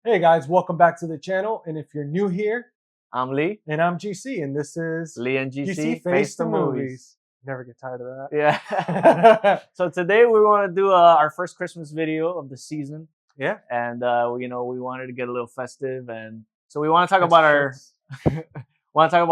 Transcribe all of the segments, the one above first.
Hey guys, welcome back to the channel. And if you're new here, I'm Lee. and I'm GC, and this is Lee and GC Face the Movies. Never get tired of that. Yeah. So today we want to do our first Christmas video of the season. Yeah. And we wanted to get a little festive, and so we want to talk about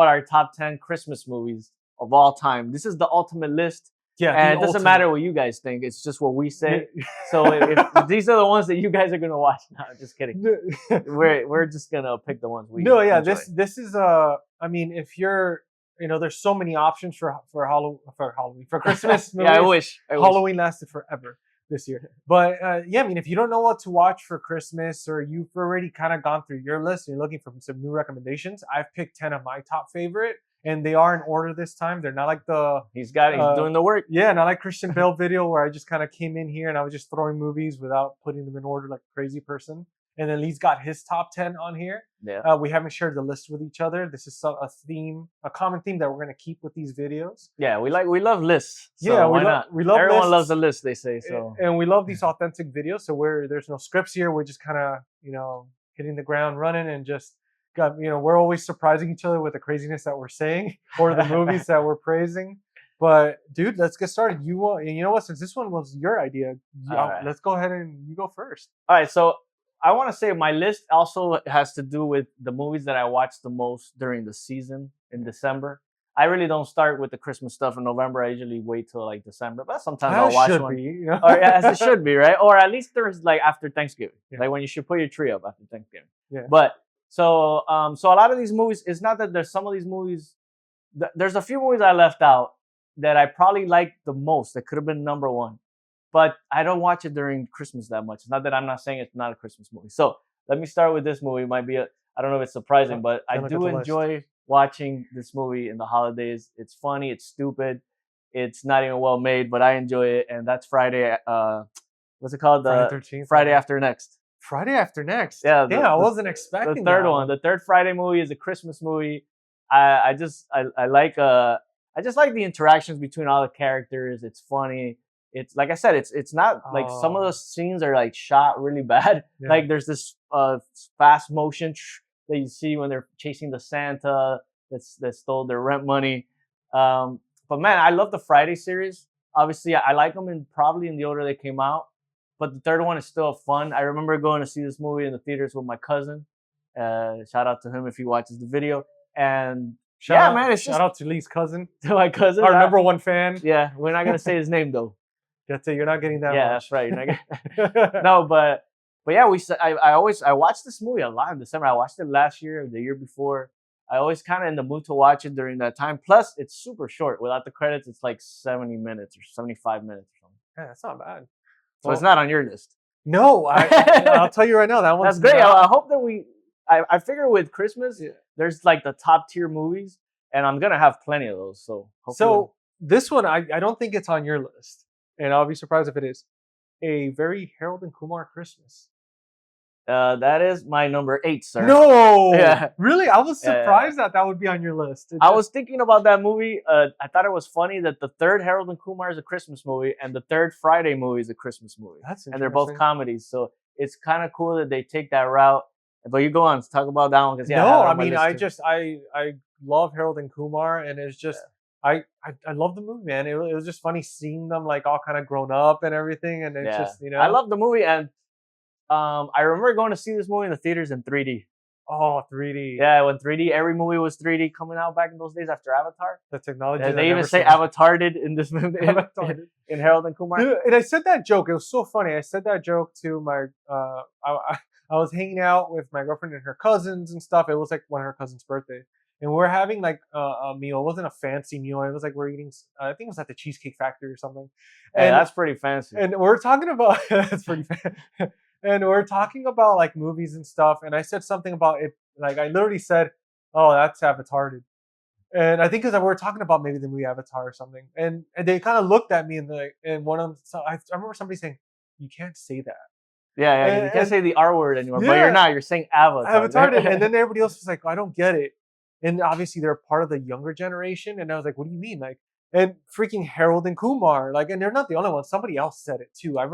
our top 10 Christmas movies of all time. This is the ultimate list. Yeah, and it doesn't matter what you guys think. It's just what we say. So if these are the ones that you guys are gonna watch. No, just kidding. We're just gonna pick the ones we. No, yeah. Enjoy. This is I mean, if you're, there's so many options for Halloween for Christmas movies. Yeah, I wish Halloween lasted forever this year. But yeah, I mean, if you don't know what to watch for Christmas, or you've already kind of gone through your list and you're looking for some new recommendations, I've picked 10 of my top favorite. And they are in order this time. They're not like he's doing the work. Yeah, not like Christian Bale video where I just kind of came in here and I was just throwing movies without putting them in order like a crazy person. And then Lee's got his top 10 on here. Yeah. We haven't shared the list with each other. This is a common theme that we're gonna keep with these videos. Yeah, we love lists. So yeah, why not? We love Everyone lists. loves a list, they say. So and we love these authentic videos. So there's no scripts here. We're just kind of hitting the ground running and just. We're always surprising each other with the craziness that we're saying or the movies that we're praising. But dude, let's get started. You know what? Since this one was your idea, let's go ahead and you go first. All right. So I want to say my list also has to do with the movies that I watched the most during the season in December. I really don't start with the Christmas stuff in November. I usually wait till like December, but sometimes I'll watch one. Or as it should be, right? Or at least there's like after Thanksgiving, like when you should put your tree up after Thanksgiving. Yeah. But so a lot of these movies, it's not that there's some of these movies, there's a few movies I left out that I probably liked the most that could have been number one, but I don't watch it during Christmas that much. It's not that I'm not saying it's not a Christmas movie. So let me start with this movie. It might be I don't know if it's surprising, but I do enjoy watching this movie in the holidays. It's funny, it's stupid, it's not even well made, but I enjoy it. And that's Friday, what's it called? Friday After Next. Friday After Next. Yeah, I wasn't expecting the third one. The third Friday movie is a Christmas movie. I just like the interactions between all the characters. It's funny. It's like I said, it's not like some of the scenes are like shot really bad. Yeah. Like there's this fast motion that you see when they're chasing the Santa that stole their rent money. But man, I love the Friday series. Obviously, I like them probably in the order they came out. But the third one is still fun. I remember going to see this movie in the theaters with my cousin. Shout out to him if he watches the video. And shout out to Lee's cousin. To my cousin. Our number one fan. Yeah, we're not going to say his name though. That's it. You're not getting that. Yeah, much. That's right. No, but yeah, I watched this movie a lot in December. I watched it last year or the year before. I always kind of in the mood to watch it during that time. Plus, it's super short. Without the credits, it's like 70 minutes or 75 minutes or something. Yeah, that's not bad. So it's not on your list. No, I'll tell you right now, that one's that's great. I hope that I figure with Christmas, there's like the top tier movies, and I'm gonna have plenty of those. So this one, I don't think it's on your list, and I'll be surprised if it is. A very Harold and Kumar Christmas. That is my number 8, sir. No, really, I was surprised that would be on your list. I was thinking about that movie. I thought it was funny that the third Harold and Kumar is a Christmas movie, and the third Friday movie is a Christmas movie. That's interesting. And they're both comedies, so it's kind of cool that they take that route. But you go on, talk about that one because I love Harold and Kumar, and it's just I love the movie, man. It was just funny seeing them like all kind of grown up and everything, and it's just I love the movie, and I remember going to see this movie in the theaters in 3D. Oh, 3D. Yeah, when 3D, every movie was 3D coming out back in those days after Avatar. The technology. And they even say Avatared in this movie, in Harold and Kumar. Dude, and I said that joke. It was so funny. I said that joke to my, I was hanging out with my girlfriend and her cousins and stuff. It was like one of her cousins' birthday. And we're having like a meal. It wasn't a fancy meal. It was like we're eating, I think it was at the Cheesecake Factory or something. And that's pretty fancy. And we're talking about, that's pretty fancy. And we're talking about like movies and stuff. And I said something about it. Like I literally said, oh, that's Avatared. And I think because we were talking about maybe the movie Avatar or something. And they kind of looked at me and one of them, so I remember somebody saying, you can't say that. Yeah, you can't say the R word anymore. But you're not. You're saying Avatar. Avatared. And then everybody else was like, I don't get it. And obviously they're part of the younger generation. And I was like, what do you mean? Like, and freaking Harold and Kumar, like, and they're not the only ones. Somebody else said it too. I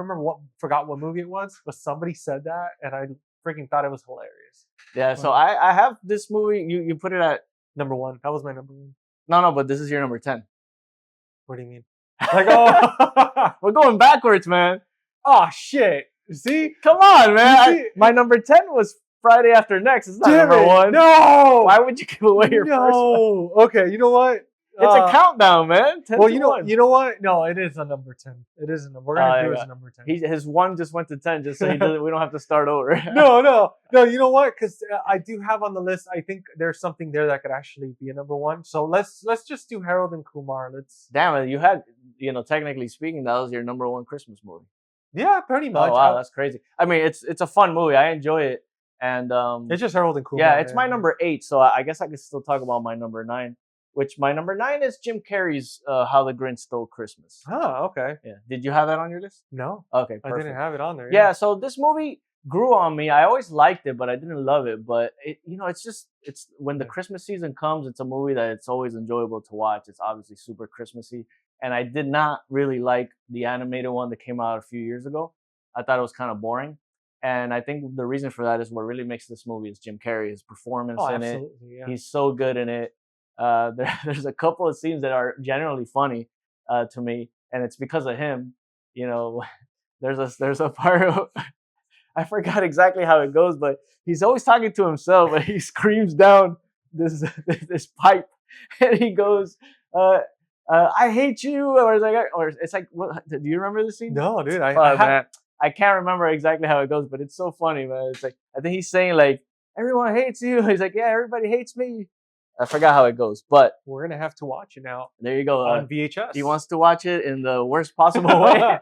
forgot what movie it was, but somebody said that, and I freaking thought it was hilarious. Yeah, so I have this movie. You put it at number 1. That was my number 1. No, but this is your number 10. What do you mean? Like, oh, we're going backwards, man. Oh shit! See, come on, man. My number 10 was Friday After Next. It's not number 1. No. Why would you give away your first one? Okay, you know what? It's a countdown, man. 10 well, to you know, 1. you know what? No, it is a number 10. It is a number. We're gonna do his number 10. His 1 just went to 10, just so we don't have to start over. No. You know what? Because I do have on the list. I think there's something there that could actually be a number 1. So let's just do Harold and Kumar. Damn it! You had, technically speaking, that was your number 1 Christmas movie. Yeah, pretty much. Oh wow, that's crazy. I mean, it's a fun movie. I enjoy it, and it's just Harold and Kumar. Yeah, it's my number 8. So I guess I could still talk about my number 9. Which my number 9 is Jim Carrey's How the Grinch Stole Christmas. Oh, okay. Yeah. Did you have that on your list? No. Okay, perfect. I didn't have it on there. Yeah, so this movie grew on me. I always liked it, but I didn't love it. But it's when the Christmas season comes, it's a movie that it's always enjoyable to watch. It's obviously super Christmassy. And I did not really like the animated one that came out a few years ago. I thought it was kind of boring. And I think the reason for that is what really makes this movie is Jim Carrey, his performance in it. Yeah. He's so good in it. There's a couple of scenes that are genuinely funny to me, and it's because of him. There's a part of I forgot exactly how it goes, but he's always talking to himself, and he screams down this pipe, and he goes, "I hate you," or it's like, what? Do you remember the scene? No, dude. I can't remember exactly how it goes, but it's so funny, man. It's like I think he's saying like, "Everyone hates you." He's like, "Yeah, everybody hates me." I forgot how it goes, but we're gonna have to watch it now. There you go. On VHS. He wants to watch it in the worst possible way,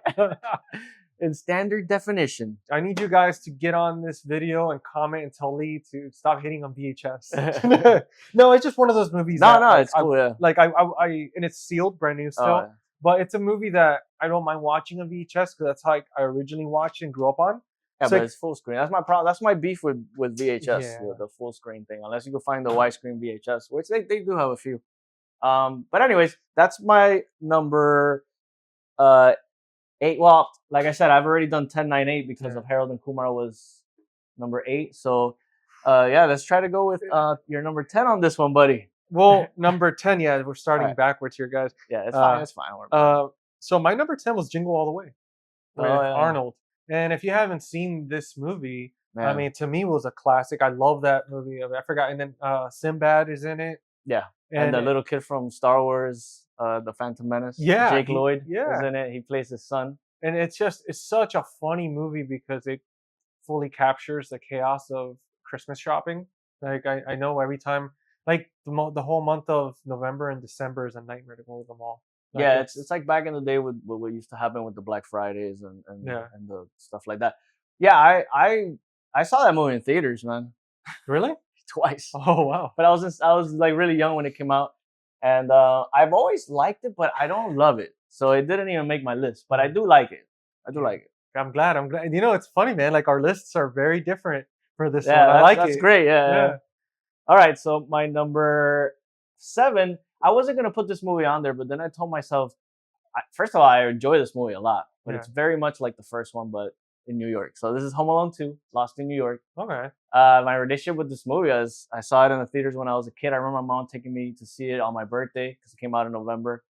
in standard definition. I need you guys to get on this video and comment and tell Lee to stop hitting on VHS. No, it's just one of those movies. It's cool. Yeah. Like I and it's sealed, brand new still. Yeah. But it's a movie that I don't mind watching on VHS because that's how I originally watched and grew up on. Yeah, but it's full screen. That's my problem. That's my beef with VHS, the full screen thing. Unless you can find the widescreen VHS, which they do have a few. But anyways, that's my number 8. Well, like I said, I've already done 10, 9, 8 because of Harold and Kumar was number 8. So let's try to go with your number 10 on this one, buddy. Well, number 10, we're starting backwards here, guys. Yeah, it's fine. It's fine. So my number 10 was Jingle All the Way with Arnold. And if you haven't seen this movie, I mean, to me, it was a classic. I love that movie. I forgot. And then Sinbad is in it. Yeah. And the little kid from Star Wars, The Phantom Menace. Yeah. Jake Lloyd is in it. He plays his son. And it's such a funny movie because it fully captures the chaos of Christmas shopping. Like, I know every time, like the whole month of November and December is a nightmare to go to the mall. Like it's like back in the day with what used to happen with the Black Fridays and the stuff like that. Yeah, I saw that movie in theaters, man. Really? Twice. Oh wow! But I was like really young when it came out, and I've always liked it, but I don't love it, so it didn't even make my list. But I do like it. I'm glad. You know, it's funny, man. Like our lists are very different for this one. That's great. Yeah. All right, so my number 7. I wasn't going to put this movie on there, but then I told myself, first of all, I enjoy this movie a lot, but it's very much like the first one, but in New York. So this is Home Alone 2, Lost in New York. Okay. My relationship with this movie is I saw it in the theaters when I was a kid. I remember my mom taking me to see it on my birthday because it came out in November.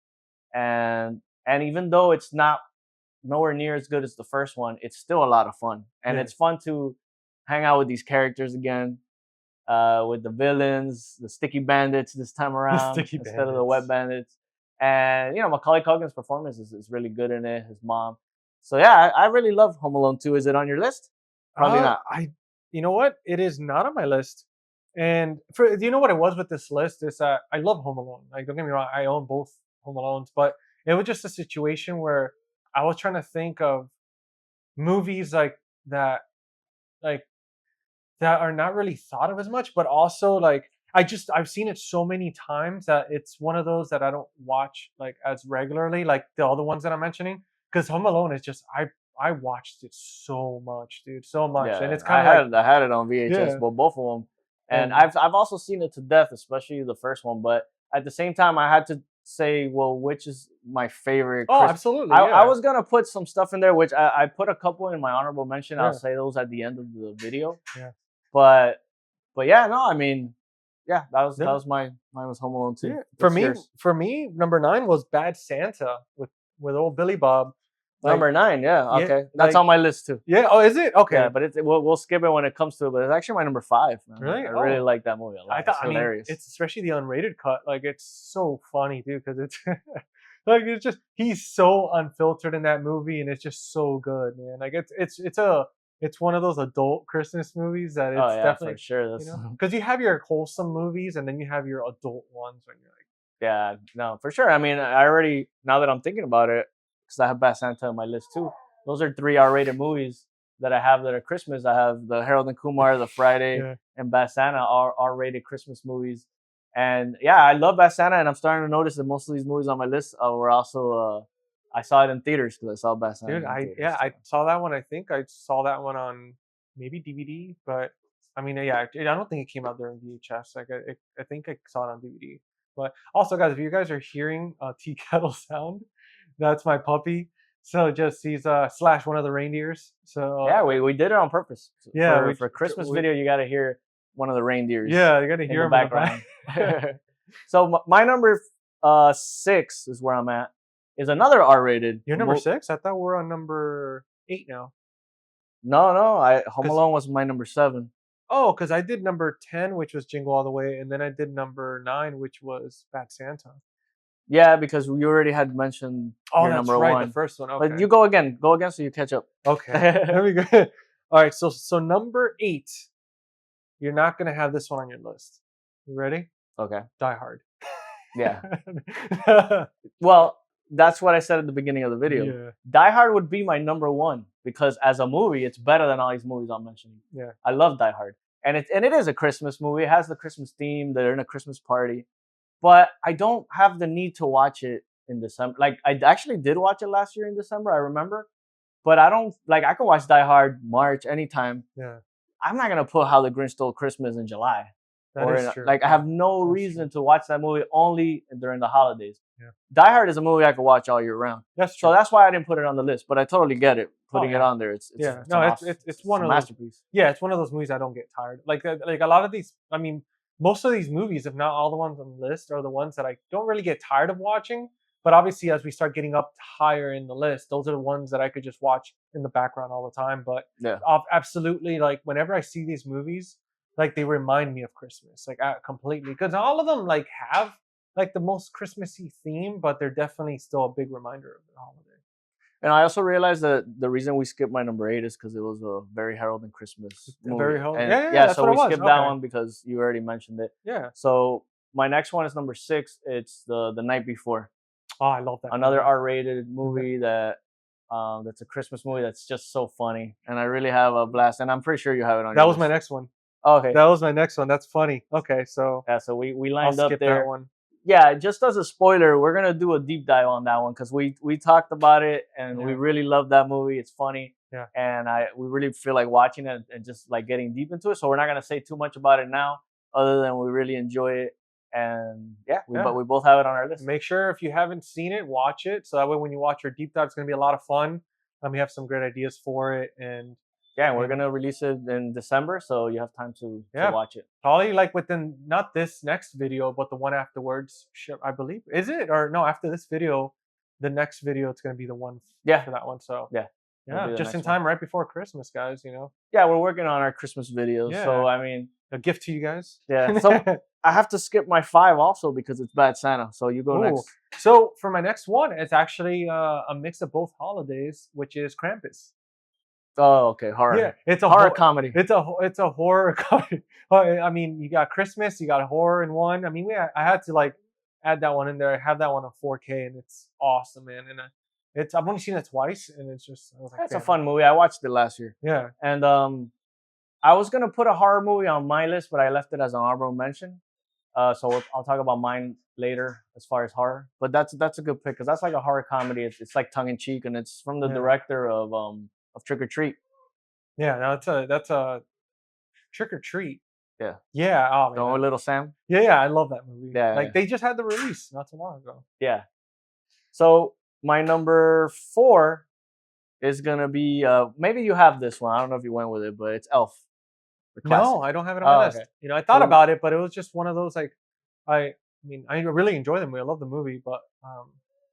And even though it's nowhere near as good as the first one, it's still a lot of fun. And it's fun to hang out with these characters again. With the villains, the sticky bandits this time around instead of the wet bandits. And, Macaulay Culkin's performance is really good in it, his mom. So, I really love Home Alone 2. Is it on your list? Probably not. You know what? It is not on my list. And you know what it was with this list is that I love Home Alone. Like, don't get me wrong, I own both Home Alones, but it was just a situation where I was trying to think of movies like that are not really thought of as much, but also like I've seen it so many times that it's one of those that I don't watch like as regularly, like the other ones that I'm mentioning. Because Home Alone is just I watched it so much, dude, so much, and it's kind of I had it on VHS, but both of them, and I've also seen it to death, especially the first one. But at the same time, I had to say, well, which is my favorite. Oh, absolutely. I was gonna put some stuff in there, which I put a couple in my honorable mention. Yeah. I'll say those at the end of the video. Yeah. But yeah, no, I mean, yeah, that was mine was Home Alone 2. Yeah. For me, number 9 was Bad Santa with old Billy Bob. Number 9, yeah, Yeah, okay, that's on my list too. Yeah. Oh, is it? Okay. Yeah, but we'll skip it when it comes to it. But it's actually my number 5. Man. Really? I really like that movie a lot. It's hilarious. It's especially the unrated cut. Like, it's so funny, dude, because it's like it's just he's so unfiltered in that movie, and it's just so good, man. Like, it's one of those adult Christmas movies that it's definitely for sure. because you have your wholesome movies, and then you have your adult ones when you're like, yeah, no, for sure. I mean, I already, now that I'm thinking about it, because I have Bad Santa on my list too. Those are 3 R-rated movies that I have that are Christmas. I have the Harold and Kumar, the Friday, and Bad Santa are R-rated Christmas movies. And yeah, I love Bad Santa, and I'm starting to notice that most of these movies on my list were also I saw it in theaters because I saw Bad Santa. Dude, I saw that one. I think I saw that one on maybe DVD, but I mean, yeah, I don't think it came out there in VHS. Like, I think I saw it on DVD. But also, guys, if you guys are hearing tea kettle sound, that's my puppy. So just he's slash one of the reindeers. So yeah, we did it on purpose. Yeah, for Christmas video, you got to hear one of the reindeers. Yeah, you got to hear in the background. So my number 6 is where I'm at. Is another R-rated. You're number 6? I thought we're on number 8 now. No. Home Alone was my number 7. Oh, because I did number 10, which was Jingle All the Way, and then I did number 9, which was Bad Santa. Yeah, because you already had mentioned your number 1. The first one. Okay. But you go again so you catch up. Okay, there we go. All right, so number 8, you're not gonna have this one on your list. You ready? Okay. Die Hard. Yeah. Well, that's what I said at the beginning of the video. Yeah. Die Hard would be my number 1 because as a movie, it's better than all these movies I'm mentioning. Yeah. I love Die Hard. And it is a Christmas movie. It has the Christmas theme. They're in a Christmas party. But I don't have the need to watch it in December. Like, I actually did watch it last year in December, I remember. But I don't, like, I can watch Die Hard March anytime. Yeah. I'm not going to put How the Grinch Stole Christmas in July. That is true. Like, I have no reason to watch that movie only during the holidays. Yeah. Die Hard is a movie I could watch all year round. That's true. So that's why I didn't put it on the list. But I totally get it. Putting it on there, it's one of masterpiece. Yeah, it's one of those movies I don't get tired. Like a lot of these, I mean, most of these movies, if not all the ones on the list, are the ones that I don't really get tired of watching. But obviously, as we start getting up higher in the list, those are the ones that I could just watch in the background all the time. But yeah, absolutely, like whenever I see these movies, like they remind me of Christmas, like completely, because all of them like have like the most Christmassy theme, but they're definitely still a big reminder of the holiday. And I also realized that the reason we skipped my number 8 is because it was a very Harold and Christmas movie. Very Harold. Yeah. So we skipped that one because you already mentioned it. Yeah. So my next one is number 6. It's the Night Before. Oh, I love that. Another R-rated movie that's a Christmas movie that's just so funny, and I really have a blast. And I'm pretty sure you have it on. That was my next one. Oh, okay. That was my next one. That's funny. Okay, so yeah, so we lined up there. That one. Yeah, just as a spoiler, we're gonna do a deep dive on that one because we talked about it and we really love that movie. It's funny. Yeah. And we really feel like watching it and just like getting deep into it. So we're not gonna say too much about it now, other than we really enjoy it. And but we both have it on our list. Make sure if you haven't seen it, watch it. So that way when you watch our deep dive, it's gonna be a lot of fun. We have some great ideas for it, and we're gonna release it in December, so you have time to watch it. Probably like within not this next video, but the one afterwards. I believe, is it, or no? After this video, the next video it's gonna be the one. For that one. So just in time, right before Christmas, guys. You know. Yeah, we're working on our Christmas videos. Yeah. So I mean, a gift to you guys. Yeah. So I have to skip my 5 also because it's Bad Santa. So you go next. So for my next one, it's actually a mix of both holidays, which is Krampus. Oh, okay, horror. Yeah, it's a horror comedy. It's a horror comedy. I mean, you got Christmas, you got horror in one. I mean, I had to like add that one in there. I have that one on 4K, and it's awesome, man. And I've only seen it twice, and it's just it's a fun movie. I watched it last year. Yeah, and I was gonna put a horror movie on my list, but I left it as an honorable mention. So I'll talk about mine later as far as horror. But that's a good pick because that's like a horror comedy. It's like tongue in cheek, and it's from the director of Trick or Treat. Yeah, that's a Trick or Treat. Yeah. Oh The one with Little Sam. Yeah. I love that movie. Yeah. Like they just had the release not too long ago. Yeah. So my number 4 is gonna be maybe you have this one. I don't know if you went with it, but it's Elf. No, I don't have it on my list. Okay. You know, I thought about it, but it was just one of those like, I mean, I really enjoy the movie. I love the movie, but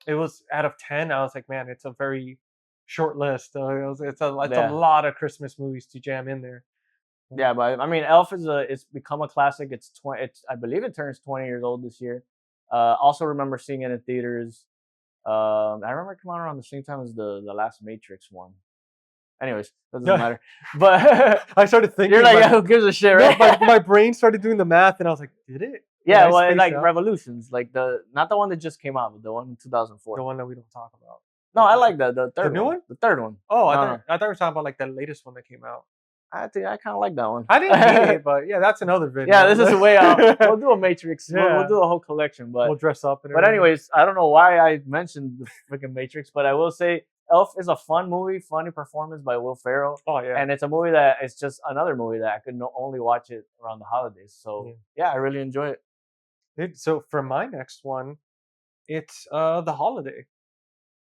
it was out of 10. I was like, man, it's a very short list. It's a lot of Christmas movies to jam in there. Yeah, but I mean, Elf it's become a classic. I believe it turns 20 years old this year. Also remember seeing it in theaters. I remember it came out around the same time as the last Matrix one. Anyways, doesn't matter. But I started thinking. You're like, who gives a shit, right? My brain started doing the math, and I was like, did it? Yeah, well, like Revolutions, like not the one that just came out, but the one in 2004. The one that we don't talk about. No, I like the third. The new one? The third one. Oh, I thought you were talking about like the latest one that came out. I think I kind of like that one. I didn't hate it, but yeah, that's another video. Yeah, this is the way we'll do a Matrix. Yeah. We'll do a whole collection, but we'll dress up. But anyways, I don't know why I mentioned the freaking Matrix, but I will say Elf is a fun movie, funny performance by Will Ferrell. Oh yeah, and it's a movie that it's just another movie that I could only watch it around the holidays. So yeah, I really enjoy it. So for my next one, it's The Holiday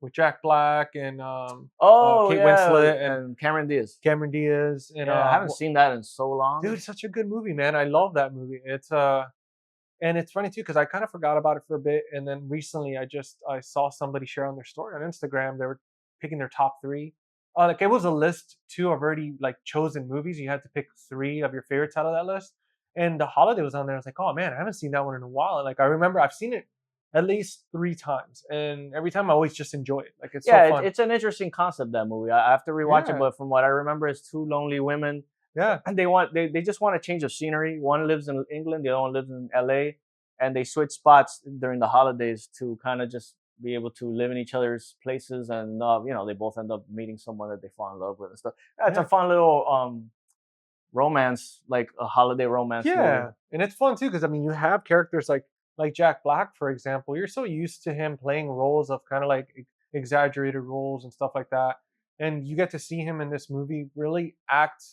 with Jack Black and Kate Winslet and Cameron Diaz. And I haven't seen that in so long. Dude, it's such a good movie, man. I love that movie. It's and it's funny too because I kind of forgot about it for a bit, and then recently I saw somebody share on their story on Instagram. They were picking their top 3. Like it was a list too of already like chosen movies. You had to pick 3 of your favorites out of that list, and The Holiday was on there. I was like, oh man, I haven't seen that one in a while. Like I remember I've seen it at least 3 times, and every time I always just enjoy it. Like it's so fun. It's an interesting concept, that movie. I have to rewatch it, but from what I remember, it's 2 lonely women. Yeah, and they just want a change of scenery. One lives in England, the other one lives in LA, and they switch spots during the holidays to kind of just be able to live in each other's places, and they both end up meeting someone that they fall in love with and stuff. It's a fun little romance, like a holiday romance. Yeah, movie. And it's fun too because I mean you have characters like Jack Black, for example. You're so used to him playing roles of kind of like exaggerated roles and stuff like that, and you get to see him in this movie really act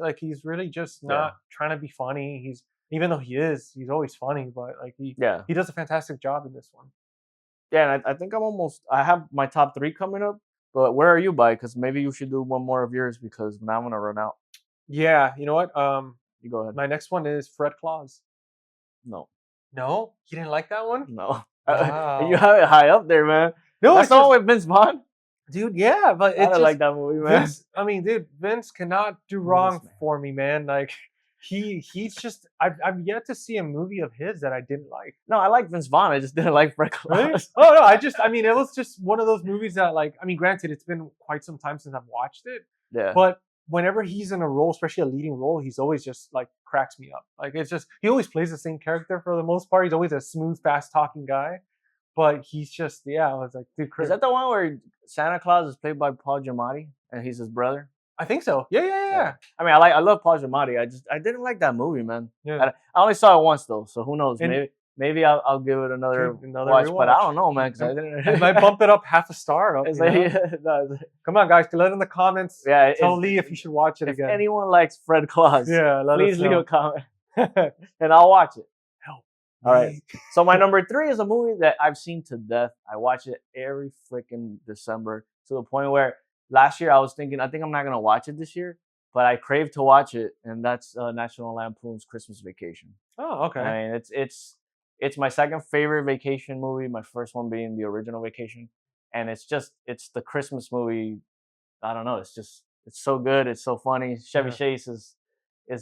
like he's really just not trying to be funny. Even though he's always funny, but like he does a fantastic job in this one. Yeah, and I think I have my top 3 coming up, but where are you by? Because maybe you should do one more of yours because now I'm gonna run out. Yeah, you know what? You go ahead. My next one is Fred Claus. No, you didn't like that one? No, wow. You have it high up there, man. No, that's the one with Vince Vaughn. Dude, yeah, but I don't like that movie, man. Vince cannot do wrong for me, man. Like he's just I've yet to see a movie of his that I didn't like. No, I like Vince Vaughn. I just didn't like Fred Claus. Really? Oh no, it was just one of those movies that granted it's been quite some time since I've watched it. Yeah. But whenever he's in a role, especially a leading role, he's always just like cracks me up. Like it's just he always plays the same character for the most part. He's always a smooth, fast talking guy. But he's just I was like, dude, is that the one where Santa Claus is played by Paul Giamatti and he's his brother? I think so. Yeah. I mean, I love Paul Giamatti. I didn't like that movie, man. Yeah. I only saw it once though, so who knows? Maybe I'll give it another watch, but I don't know, man. Because I didn't. I might bump it up half a star. Come on, guys, let in the comments. Yeah, tell Lee if you should watch it again. If anyone likes Fred Claus, please leave a comment, and I'll watch it. All right. So my number 3 is a movie that I've seen to death. I watch it every freaking December to the point where last year I was thinking, I think I'm not gonna watch it this year, but I crave to watch it, and that's National Lampoon's Christmas Vacation. Oh, okay. I mean, it's my second favorite vacation movie. My first one being the original Vacation, and it's the Christmas movie. I don't know. It's so good. It's so funny. Chevy Chase is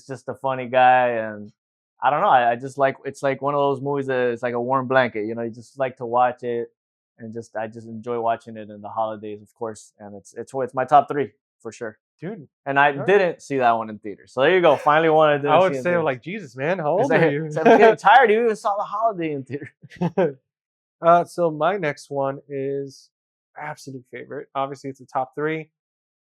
just a funny guy, and I don't know. I just like it's like one of those movies that it's like a warm blanket. You just like to watch it, and I just enjoy watching it in the holidays, of course. And it's my top 3 for sure, dude. And I didn't see that one in theaters. So there you go. Finally, one I didn't. I would say like Jesus, man, how old are you? I'm getting tired. You even saw The Holiday in theater. So my next one is absolute favorite. Obviously, it's the top 3.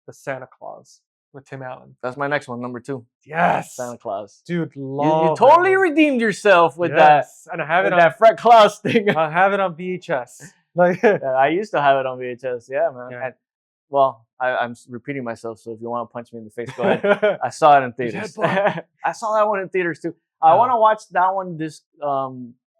The Santa Claus with Tim Allen. That's my next one, number 2. Yes, Santa Claus. Dude, you totally redeemed yourself with that. And I have it on that Fred Claus thing. I have it on VHS. I used to have it on VHS. Yeah, man. Yeah. I'm repeating myself, so if you want to punch me in the face, go ahead. I saw it in theaters. I saw that one in theaters too. I want to watch that one this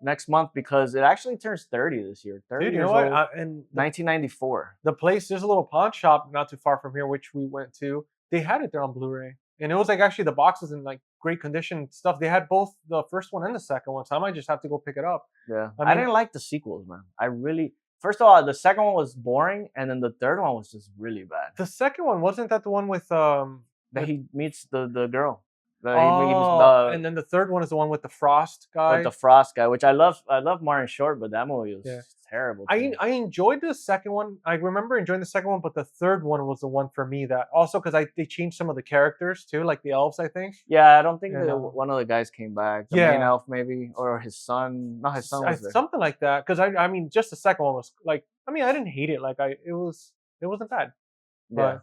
next month because it actually turns 30 this year. 30 Dude, you years know what? old. And 1994. The place, there's a little pawn shop not too far from here, which we went to. They had it there on Blu-ray, and it was like actually the box was in like great condition stuff. They had both the first one and the second one, so I might just have to go pick it up. Yeah, I I mean- didn't like the sequels, man. I really. First of all, the second one was boring, and then the third one was just really bad. The second one, wasn't that the one with That he meets the girl. and then the third one is the one with the Frost guy. With the Frost guy, which I love Martin Short, but that movie was terrible. I enjoyed the second one. I remember enjoying the second one, but the third one was the one for me that also because they changed some of the characters too, like the elves, I think. Yeah, I don't think Yeah. one of the guys came back. The Yeah. main elf maybe, or his son. No, his son was there. Something like that. Because I mean, just the second one was like, I mean, I didn't hate it. Like it wasn't bad. Yeah.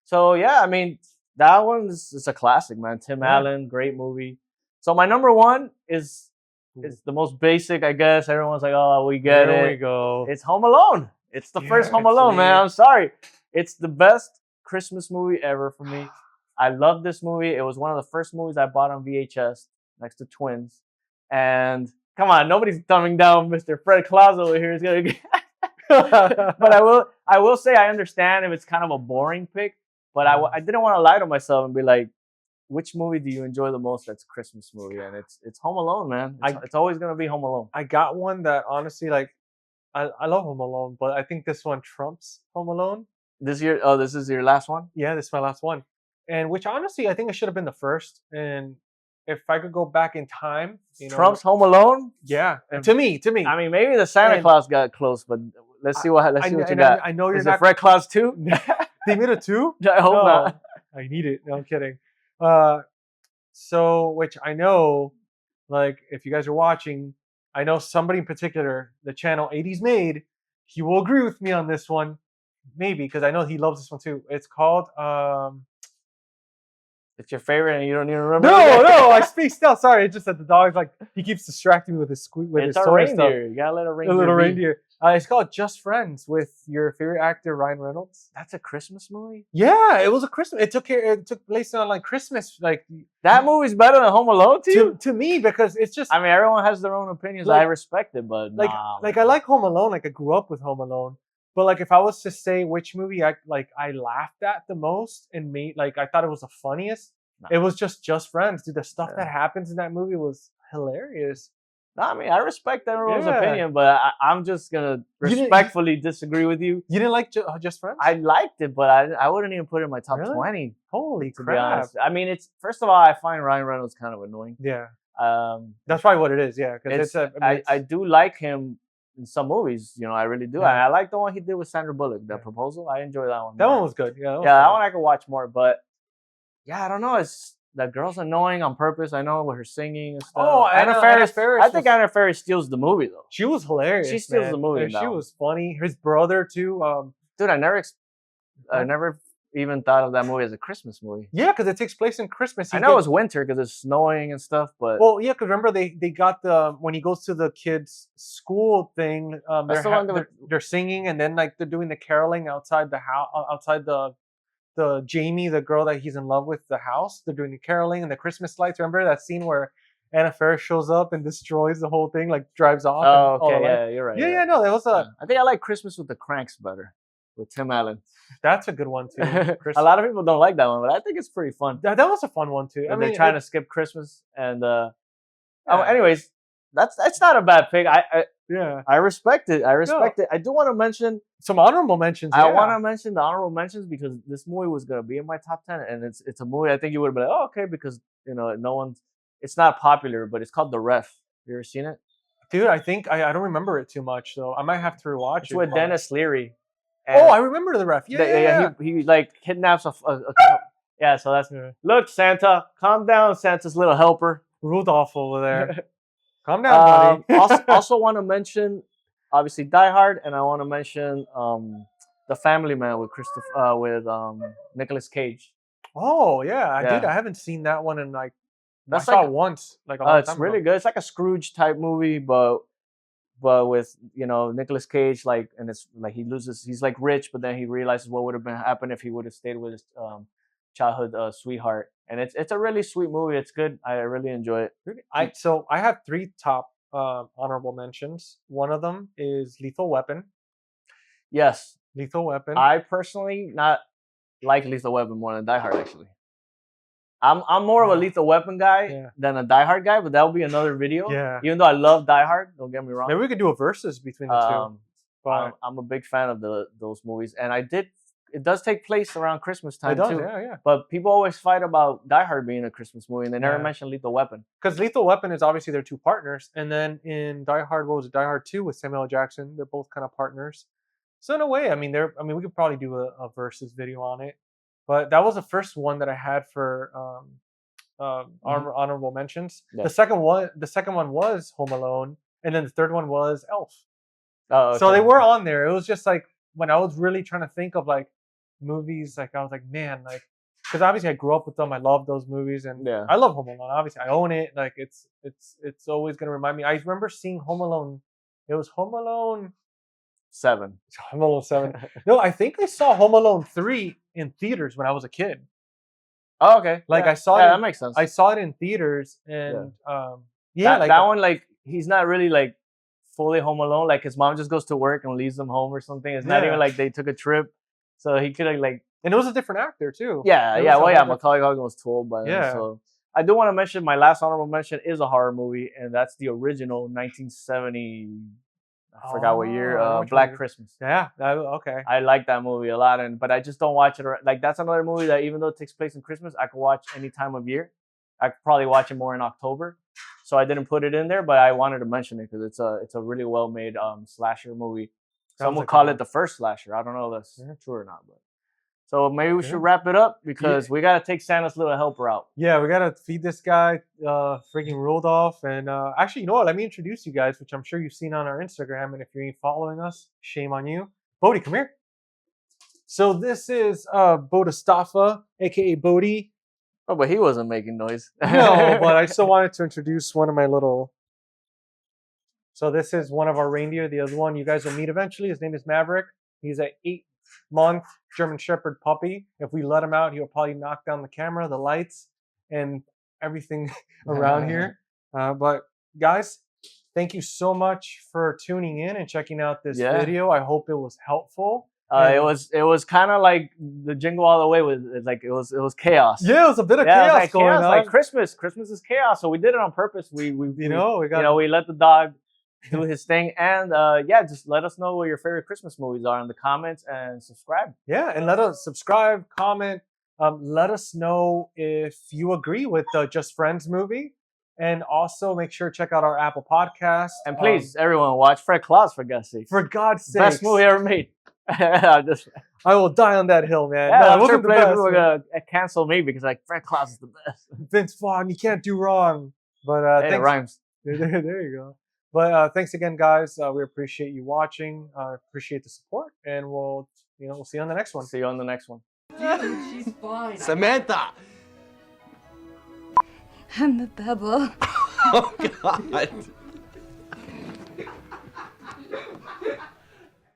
So yeah, I mean, that one is a classic, man. Tim Yeah. Allen, great movie. So my number one is the most basic, I guess. Everyone's like, oh, we get There it. we go. It's Home Alone. It's the first Home Yeah, Alone, man. see. I'm sorry. It's the best Christmas movie ever for me. I love this movie. It was one of the first movies I bought on VHS next to Twins. And come on, nobody's dumbing down Mr. Fred Claus over here. He's gonna get but I will say I understand if it's kind of a boring pick, but I didn't want to lie to myself and be like, which movie do you enjoy the most that's a Christmas movie? And it's Home Alone, man. It's always gonna be Home Alone. I got one that honestly, like, I love Home Alone, but I think this one trumps Home Alone. This is your last one? Yeah, this is my last one. And which honestly, I think it should have been the first. And if I could go back in time, Trumps Home Alone? Yeah, to me. I mean, maybe the Santa Claus got close, but let's see what you got. I know you're Is not. it Fred Claus 2? They made a 2? I hope not. I need it. No, I'm kidding. So, which I know, like, if you guys are watching, I know somebody in particular, the channel 80s Made, he will agree with me on this one. Maybe, because I know he loves this one too. It's called, It's your favorite and you don't even remember? No, I spaced out. Sorry, it's just that the dog's like, he keeps distracting me with his It's his a toy reindeer. stuff. You gotta let a reindeer A little be. reindeer. It's called Just Friends with your favorite actor, Ryan Reynolds. That's a Christmas movie? Yeah, it was a Christmas. It took place on like Christmas, like That movie's better than Home Alone to you? to me, because it's just I mean, everyone has their own opinions. Like- I respect it, but like I like Home Alone. Like I grew up with Home Alone, but like if I was to say which movie I laughed at the most and made like I thought it was the funniest, it was just Friends. Dude, the stuff that happens in that movie was hilarious. No, I mean, I respect everyone's Yeah. opinion, but I'm just gonna didn't- respectfully disagree with you. You didn't like Just Friends? I liked it, but I wouldn't even put it in my top Really? 20. Holy To be crap! honest, I mean, it's first of all, I find Ryan Reynolds kind of annoying. Yeah, Um, that's probably what it is. Yeah, because I do like him in some movies. You know, I really do. Yeah. I like the one he did with Sandra Bullock, The Proposal. I enjoy that one. that more. one was good. Yeah, that was Yeah, that fun. one I could watch more, but yeah, I don't know. It's that girl's annoying on purpose. I know with her singing and stuff. Oh, Anna Faris I think Anna Faris steals the movie though. She was hilarious. She steals man. the movie in She that one. was funny. His brother too. Dude, I never even thought of that movie as a Christmas movie. Yeah, because it takes place in Christmas. I know it was winter because it's snowing and stuff, but Well, yeah, because remember they got when he goes to the kids' school thing, That's the one that they're singing and then like they're doing the caroling outside the house, outside the Jamie, the girl that he's in love with, the house. They're doing the caroling and the Christmas lights. Remember that scene where Anna Faris shows up and destroys the whole thing, like drives off. oh, and all okay, the lights? yeah, you're right. Yeah, you're yeah, right. no, that was I think I like Christmas with the Cranks better with Tim Allen. that's a good one too. A lot of people don't like that one, but I think it's pretty fun. that was a fun one too. I And mean, they're trying to skip Christmas, and Yeah. anyways, that's not a bad pick. yeah, I respect it. I respect it. I do want to mention. some honorable mentions. I yeah. want to mention the honorable mentions because this movie was gonna be in my top 10, and it's a movie I think you would have been like, oh, okay, because it's not popular, but it's called The Ref. You ever seen it? Dude, I think I don't remember it too much, so I might have to rewatch It's it. with but- Dennis Leary. Oh, I remember the ref. Yeah. He like kidnaps yeah. So that's look, Santa, calm down, Santa's little helper. Rudolph over there. Calm down, buddy. also want to mention, obviously, Die Hard, and I want to mention The Family Man with Nicolas Cage. Oh yeah, I did. Yeah. I haven't seen that one in like. That's I saw like it once, like a long it's time really ago. good. It's like a Scrooge type movie, but but with Nicolas Cage, like, and it's like he's like rich, but then he realizes what would have been happened if he would have stayed with his childhood sweetheart, and it's a really sweet movie. It's good. I really enjoy it. So I have 3 top honorable mentions. One of them is Lethal Weapon. Yes, Lethal Weapon. I personally not like Lethal Weapon more than Die Hard, actually. I'm more of a Lethal Weapon guy than a Die Hard guy, but that will be another video. Yeah. Even though I love Die Hard, don't get me wrong. Maybe we could do a versus between the two. But I'm a big fan of those movies, and it does take place around Christmas time too. Yeah. But people always fight about Die Hard being a Christmas movie, and they never mention Lethal Weapon. Because Lethal Weapon is obviously their 2 partners, and then in Die Hard, what was it? Die Hard 2 with Samuel L. Jackson. They're both kind of partners. So in a way, I mean, we could probably do a versus video on it. But that was the first one that I had for honorable mentions. Yeah. The second one was Home Alone, and then the third one was Elf. Oh, okay. So they were on there. It was just like when I was really trying to think of like movies, like I was like, man, like, because obviously I grew up with them. I love those movies, and I love Home Alone. Obviously, I own it. Like it's always gonna remind me. I remember seeing Home Alone. It was Home Alone 7. Home Alone 7. No, I think I saw Home Alone 3 in theaters when I was a kid. Oh, okay. Like I saw it. That makes sense. I saw it in theaters, and like that one, like he's not really like fully home alone. Like his mom just goes to work and leaves him home or something. It's not even like they took a trip, so he could have like. And it was a different actor too. Macaulay Culkin was too old by then. Yeah. So I do want to mention my last honorable mention is a horror movie, and that's the original 1970. I forgot what year. Black Christmas. Yeah. Okay. I like that movie a lot, but I just don't watch it. Like that's another movie that even though it takes place in Christmas, I could watch any time of year. I could probably watch it more in October. So I didn't put it in there, but I wanted to mention it because it's a really well made slasher movie. Some would call it the first slasher. I don't know if that's true or not, but. So maybe we should wrap it up because we got to take Santa's little helper out. Yeah, we got to feed this guy freaking Rudolph. And actually, you know what? Let me introduce you guys, which I'm sure you've seen on our Instagram. And if you ain't following us, shame on you. Bodhi, come here. So this is Bodhistafa, a.k.a. Bodhi. Oh, but he wasn't making noise. No, but I still wanted to introduce one of my little... So this is one of our reindeer. The other one you guys will meet eventually. His name is Maverick. He's an 8-month German Shepherd puppy. If we let him out, he'll probably knock down the camera, the lights, and everything around here. But guys, thank you so much for tuning in and checking out this video. I hope it was helpful. It was kind of like the Jingle All the Way was like it was chaos. Yeah, it was a bit of chaos going on. Like Christmas is chaos. So we did it on purpose. We let the dog do his thing, and just let us know what your favorite Christmas movies are in the comments and subscribe. Yeah, and let us subscribe, comment. Let us know if you agree with the Just Friends movie, and also make sure to check out our Apple Podcast. And please, everyone, watch Fred Claus for God's sake. For God's sake, best movie ever made. I will die on that hill, man. Yeah, no, I'm sure people are gonna cancel me because like Fred Claus is the best. Vince Vaughn, you can't do wrong. But it rhymes. There you go. But thanks again, guys. We appreciate you watching. Appreciate the support, and we'll see you on the next one. See you on the next one. Dude, she's fine. Samantha. I'm a pebble. Oh God.